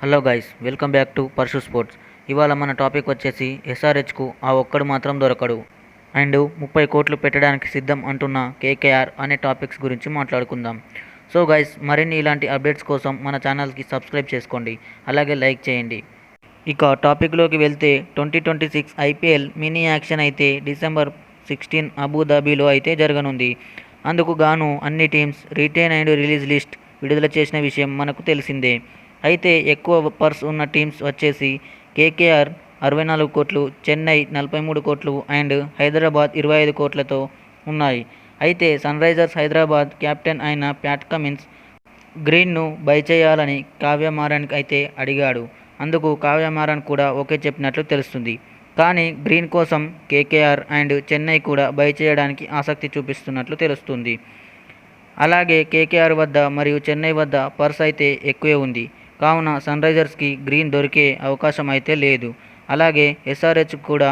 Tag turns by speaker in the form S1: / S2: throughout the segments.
S1: Hello guys, welcome back to Parshu sports. ఇవాళ మన topic వచ్చేసి ఎస్ఆర్హెచ్కు ఆ ఒక్కడు మాత్రం దొరకడు అండ్ 30 కోట్లు పెట్టడానికి సిద్ధం అంటున్న కేకేఆర్ అనే టాపిక్స్ గురించి మాట్లాడుకుందాం. సో గైస్, మరిన్ని ఇలాంటి అప్డేట్స్ కోసం మన ఛానల్కి సబ్స్క్రైబ్ చేసుకోండి, అలాగే లైక్ చేయండి. ఇక టాపిక్లోకి వెళ్తే 2026 ఐపీఎల్ మినీ యాక్షన్ అయితే December 16 అబుదాబిలో అయితే జరగనుంది. అందుకు గాను అన్ని teams retain and release list విడుదల చేసిన విషయం మనకు తెలిసిందే. అయితే ఎక్కువ పర్స్ ఉన్న టీమ్స్ వచ్చేసి కేకేఆర్ 64 కోట్లు, చెన్నై 43 కోట్లు అండ్ హైదరాబాద్ 25 కోట్లతో ఉన్నాయి. అయితే సన్ రైజర్స్ హైదరాబాద్ కెప్టెన్ అయిన ప్యాట్ కమిన్స్ గ్రీన్ను బై చేయాలని కావ్య మారన్ అయితే అడిగాడు. అందుకు కావ్య మారన్ కూడా ఓకే చెప్పినట్లు తెలుస్తుంది. కానీ గ్రీన్ కోసం కేకేఆర్ అండ్ చెన్నై కూడా బై చేయడానికి ఆసక్తి చూపిస్తున్నట్లు తెలుస్తుంది. అలాగే కేకేఆర్ వద్ద మరియు చెన్నై వద్ద పర్స్ అయితే ఎక్కువే ఉంది. కావున సన్ రైజర్స్కి గ్రీన్ దొరికే అవకాశం అయితే లేదు. అలాగే ఎస్ఆర్హెచ్ కూడా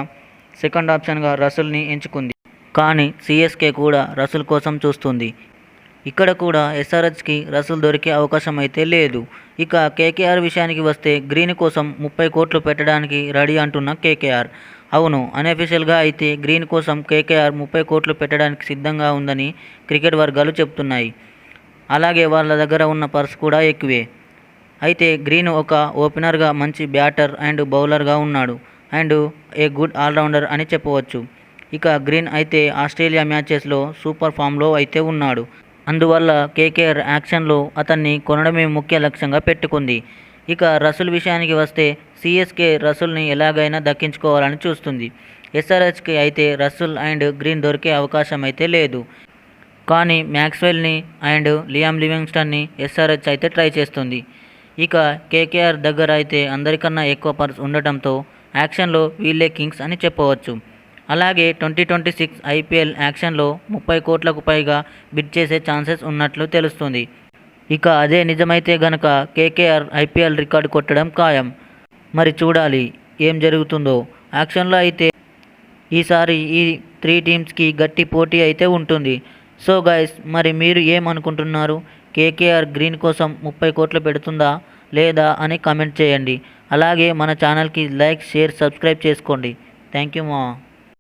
S1: సెకండ్ ఆప్షన్గా రసల్ని ఎంచుకుంది. కానీ సిఎస్కే కూడా రసల్ కోసం చూస్తుంది. ఇక్కడ కూడా ఎస్ఆర్హెచ్కి రసల్ దొరికే అవకాశం అయితే లేదు. ఇక కేకేఆర్ విషయానికి వస్తే గ్రీన్ కోసం 30 కోట్లు పెట్టడానికి రెడీ అంటున్న కేకేఆర్. అవును, అన్అఫీషియల్గా అయితే గ్రీన్ కోసం కేకేఆర్ 30 కోట్లు పెట్టడానికి సిద్ధంగా ఉందని క్రికెట్ వర్గాలు చెబుతున్నాయి. అలాగే వాళ్ళ దగ్గర ఉన్న పర్స్ కూడా ఎక్కువే. అయితే గ్రీన్ ఒక ఓపెనర్గా మంచి బ్యాటర్ అండ్ బౌలర్గా ఉన్నాడు అండ్ ఏ గుడ్ ఆల్రౌండర్ అని చెప్పవచ్చు. ఇక గ్రీన్ అయితే ఆస్ట్రేలియా మ్యాచెస్లో సూపర్ ఫామ్లో అయితే ఉన్నాడు. అందువల్ల కేకేఆర్ యాక్షన్లో అతన్ని కొనడమే ముఖ్య లక్ష్యంగా పెట్టుకుంది. ఇక రసల్ విషయానికి వస్తే సిఎస్కే రసల్ని ఎలాగైనా దక్కించుకోవాలని చూస్తుంది. ఎస్ఆర్హెచ్కి అయితే రసల్ అండ్ గ్రీన్ దొరికే అవకాశం అయితే లేదు. కానీ మ్యాక్స్వెల్ని అండ్ లియామ్ లివింగ్స్టన్ని ఎస్ఆర్హెచ్ అయితే ట్రై చేస్తుంది. ఇక కేకేఆర్ దగ్గర అయితే అందరికన్నా ఎక్కువ పర్స్ ఉండటంతో యాక్షన్లో వీళ్ళే కింగ్స్ అని చెప్పవచ్చు. అలాగే 2026 ఐపీఎల్ యాక్షన్లో 30 కోట్లకు పైగా బిడ్ చేసే ఛాన్సెస్ ఉన్నట్లు తెలుస్తుంది. ఇక అదే నిజమైతే గనక కేకేఆర్ ఐపీఎల్ రికార్డు కొట్టడం ఖాయం. మరి చూడాలి ఏం జరుగుతుందో. యాక్షన్లో అయితే ఈసారి ఈ 3 టీమ్స్కి గట్టి పోటీ అయితే ఉంటుంది. సో గైస్, మరి మీరు ఏమనుకుంటున్నారు? కేకేఆర్ గ్రీన్ కోసం 30 కోట్లు పెడుతుందా లేదా అని కామెంట్ చేయండి. అలాగే మన ఛానల్కి లైక్, షేర్, సబ్స్క్రైబ్ చేసుకోండి. థ్యాంక్ యూ మా